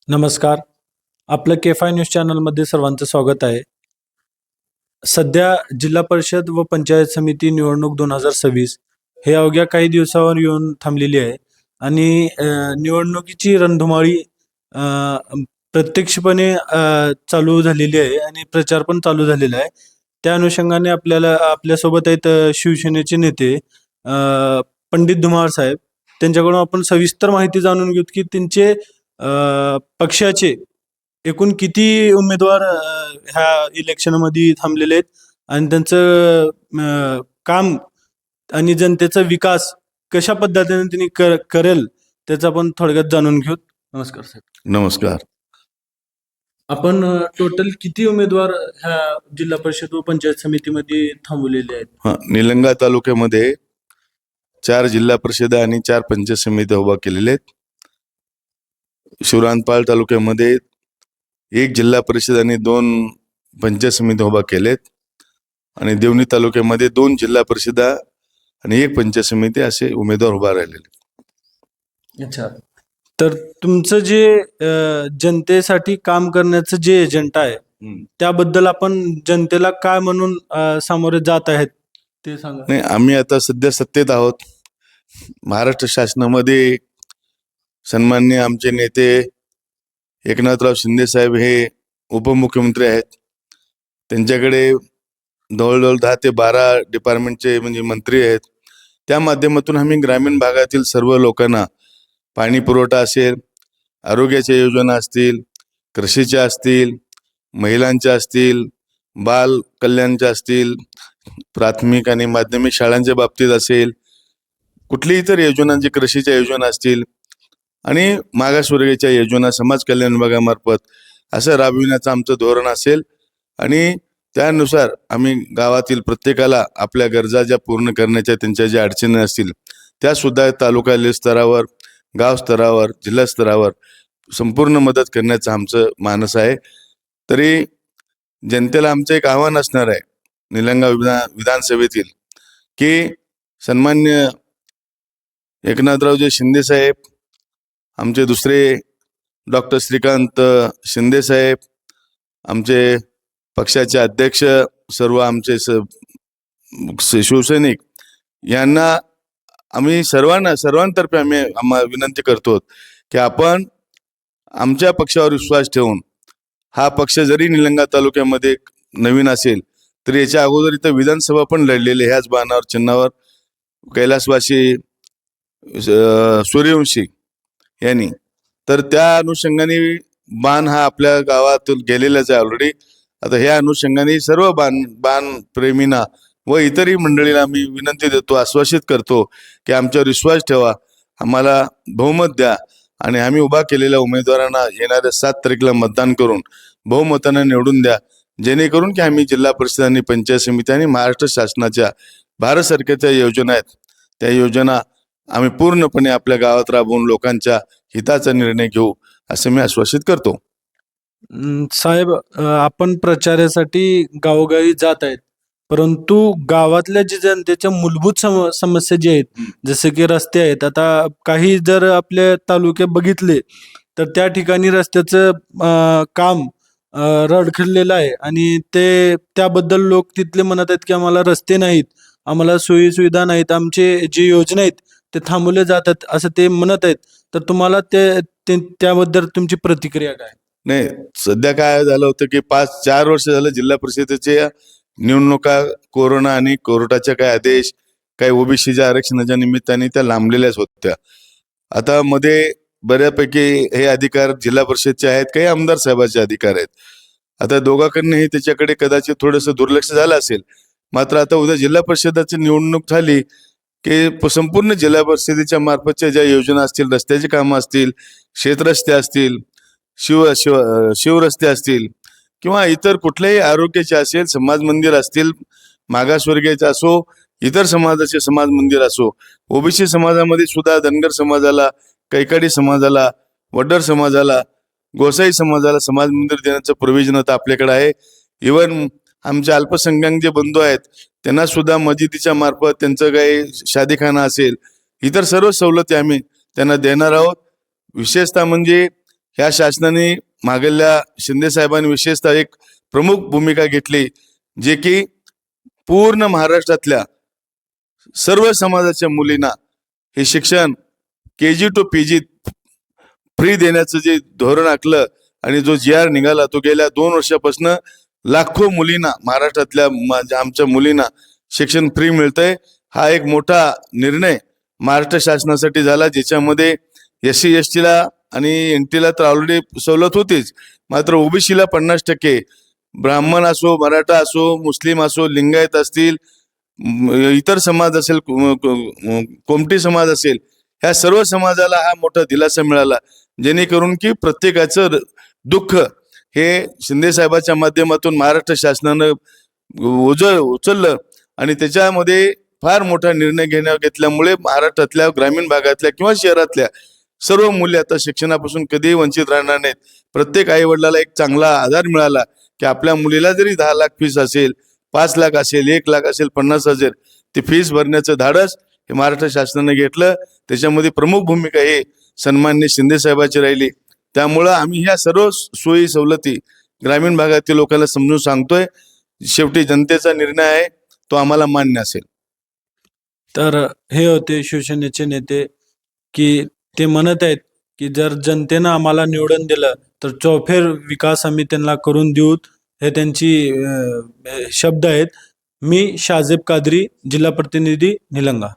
नमस्कार. आपलं के5 न्यूज चॅनलमध्ये सर्वांचं स्वागत आहे. सध्या जिल्हा परिषद व पंचायत समिती निवडणूक 2026 हे अवघ्या काही दिवसावर येऊन थांबलेली आहे आणि निवडणुकीची रणधुमाळी अ, प्रत्यक्षपणे चालू झालेली आहे आणि प्रचार पण चालू झालेला आहे. त्या अनुषंगाने आपल्यासोबत आहेत शिवसेनेचे नेते पंडित धुमाळ साहेब. त्यांच्याकडून आपण सविस्तर माहिती जाणून घेऊ की त्यांचे पक्षाचे एकूण किती उमेदवार ह्या इलेक्शनमध्ये थांबलेले आहेत आणि त्यांचं काम आणि जनतेचा विकास कशा पद्धतीने त्यांनी करेल त्याचं आपण थोडक्यात जाणून घेऊ. नमस्कार साहेब. नमस्कार. आपण टोटल किती उमेदवार ह्या जिल्हा परिषद व पंचायत समितीमध्ये थांबवलेले आहेत? निलंगा तालुक्यामध्ये 4 जिल्हा परिषद आणि 4 पंचायत समित्या उभा केलेल्या आहेत. शिवरानपाल तालुक्यामध्ये 1 जिल्हा परिषद आणि 2 पंचायत समित्या उभा केलेत आणि देवणी तालुक्यामध्ये 2 जिल्हा परिषद आणि 1 पंचायत समिती असे उमेदवार उभा राहिलेले. अच्छा. तर तुमचं जे जनतेसाठी काम करण्याचं जे एजंडा आहे त्याबद्दल आपण जनतेला काय म्हणून सामोरे जात आहेत ते सांगा. नाही, आम्ही आता सध्या सत्तेत आहोत. महाराष्ट्र शासनामध्ये सन्माननीय आमचे नेते एकनाथराव शिंदे साहेब हे उपमुख्यमंत्री आहेत. त्यांच्याकडे जवळजवळ 10 ते 12 डिपार्टमेंटचे म्हणजे मंत्री आहेत. त्या माध्यमातून आम्ही ग्रामीण भागातील सर्व लोकांना पाणी पुरवठा असेल, आरोग्याच्या योजना असतील, कृषीच्या असतील, महिलांच्या असतील, बाल कल्याणच्या असतील, प्राथमिक आणि माध्यमिक शाळांच्या बाबतीत असेल, कुठलीही इतर योजनांची कृषीच्या योजना असतील आणि मागासवर्गीय योजना समाज कल्याण विभागामार्फत असं राबविण्याचं आमचं धोरण असेल आणि त्यानुसार आम्ही गावातील प्रत्येकाला आपल्या गरजा ज्या पूर्ण करण्याच्या त्यांच्या ज्या अडचणी असतील त्या सुद्धा तालुका स्तरावर, गाव स्तरावर, जिल्हा स्तरावर संपूर्ण मदत करण्याचं आमचं मानस आहे. तरी जनतेला आमचं एक आव्हान असणार आहे निलंगा विधानसभेतील की सन्मान्य एकनाथरावजी शिंदे साहेब, आमचे दुसरे डॉक्टर श्रीकांत शिंदे साहेब, आमचे पक्षाचे अध्यक्ष, सर्व आमचे शिवसैनिक यांना आम्ही सर्वांतर्फे आम्हाला विनंती करतो की आपण आमच्या पक्षावर विश्वास ठेवून हा पक्ष जरी निलंगा तालुक्यामध्ये नवीन असेल तरी याच्या अगोदर इथं विधानसभा पण लढलेली ह्याच बाणावर चिन्हावर कैलासवासी सूर्यवंशी यांनी. तर त्या अनुषंगाने बाण हा आपल्या गावातून गेलेलाच आहे ऑलरेडी. आता ह्या अनुषंगाने सर्व बाण प्रेमींना व इतरही मंडळीला मी विनंती देतो, आश्वासित करतो की आमच्यावर विश्वास ठेवा, आम्हाला बहुमत द्या आणि आम्ही उभा केलेल्या उमेदवारांना येणाऱ्या 7 तारखेला मतदान करून बहुमताने निवडून द्या, जेणेकरून की आम्ही जिल्हा परिषद आणि पंचायत समिती आणि महाराष्ट्र शासनाच्या भारत सरकारच्या योजना आहेत त्या योजना आम्ही पूर्णपणे आपल्या गावात राबवून लोकांच्या हिताचा निर्णय घेऊ असं मी आश्वासित करतो. साहेब, आपण प्रचारासाठी गावोगावी जात आहेत, परंतु गावातल्या जे जनतेच्या मूलभूत समस्या जे आहेत जसे की रस्ते आहेत. आता काही जर आपल्या तालुक्यात बघितले तर त्या ठिकाणी रस्त्याचं काम रखडलेलं आहे आणि त्याबद्दल लोक तिथले म्हणत आहेत की आम्हाला रस्ते नाहीत, आम्हाला सोयी सुविधा नाहीत, आमचे जे योजना आहेत ते थांबवले जातात असं ते म्हणत आहेत. तर तुम्हाला त्याबद्दल तुमची प्रतिक्रिया काय? नाही, सध्या काय झालं होतं की 4 वर्ष झालं जिल्हा परिषदेच्या निवडणुका कोरोना आणि कोर्टाच्या काही आदेश, काही ओबीसीच्या आरक्षणाच्या निमित्ताने त्या लांबलेल्याच होत्या. आता मध्ये बऱ्यापैकी हे अधिकार जिल्हा परिषदचे आहेत, काही आमदार साहेबांचे अधिकार आहेत. आता दोघांकडनंही त्याच्याकडे कदाचित थोडंसं दुर्लक्ष झालं असेल. मात्र आता उद्या जिल्हा परिषदाची निवडणूक झाली की संपूर्ण जिल्हा परिषदेच्या मार्फतच्या ज्या योजना असतील, रस्त्याची कामं असतील, शेतरस्ते असतील, शिवरस्ते असतील किंवा इतर कुठल्याही आरोग्याचे असेल, समाज मंदिर असतील, मागासवर्गीयाचे असो, इतर समाजाचे समाज मंदिर असो, ओबीसी समाजामध्ये सुद्धा धनगर समाजाला, कैकाडी समाजाला, वड्डर समाजाला, गोसाई समाजाला समाज मंदिर देण्याचं प्रोव्हिजन आता आपल्याकडे आहे. इव्हन आमचे अल्पसंख्याक जे बंधू आहेत त्यांना सुद्धा मस्जिदीच्या मार्फत त्यांचं काही शादीखाना असेल, इतर सर्व सवलती आम्ही त्यांना देणार आहोत. विशेषतः म्हणजे ह्या शासनाने मागल्या शिंदे साहेबांनी विशेषतः एक प्रमुख भूमिका घेतली, जे की पूर्ण महाराष्ट्रातल्या सर्व समाजाच्या मुलींना हे शिक्षण KG to PG फ्री देण्याचं जे धोरण आखलं आणि जो GR निघाला तो गेल्या 2 वर्षापासून लाखो मुलींना महाराष्ट्रातल्या आमच्या मुलींना शिक्षण फ्री मिळतंय. हा एक मोठा निर्णय महाराष्ट्र शासनासाठी झाला, ज्याच्यामध्ये SC ST ला आणि NT ला तर ऑलरेडी सवलत होतीच, मात्र OBC ला 50%, ब्राह्मण असो, मराठा असो, मुस्लिम असो, लिंगायत असतील, इतर समाज असेल, कोमटी समाज असेल, ह्या सर्व समाजाला हा मोठा दिलासा मिळाला, जेणेकरून की प्रत्येकाचं दुःख हे शिंदे साहेबाच्या माध्यमातून महाराष्ट्र शासनानं उचललं आणि त्याच्यामध्ये फार मोठा निर्णय घेतल्यामुळे महाराष्ट्रातल्या ग्रामीण भागातल्या किंवा शहरातल्या सर्व मुले आता शिक्षणापासून कधीही वंचित राहणार नाहीत. प्रत्येक आई वडिलाला एक चांगला आधार मिळाला की आपल्या मुलीला जरी 10 लाख फीस असेल, 5 लाख असेल, 1 लाख असेल, 50,000 ती फीस भरण्याचं धाडस हे महाराष्ट्र शासनाने घेतलं. त्याच्यामध्ये प्रमुख भूमिका हे सन्माननीय शिंदे साहेबांची राहिली. त्यामुळं आम्ही ह्या सर्व सोयी सवलती ग्रामीण भागातील लोकांना समजून सांगतोय. शेवटी जनतेचा निर्णय आहे, तो आम्हाला मान्य असेल. तर हे होते शिवसेनेचे नेते की ते म्हणत आहेत की जर जनतेनं आम्हाला निवडून दिलं तर चौफेर विकास आम्ही त्यांना करून देऊ, हे त्यांची शब्द आहेत. मी शाजेब कादरी, जिल्हा प्रतिनिधी निलंगा.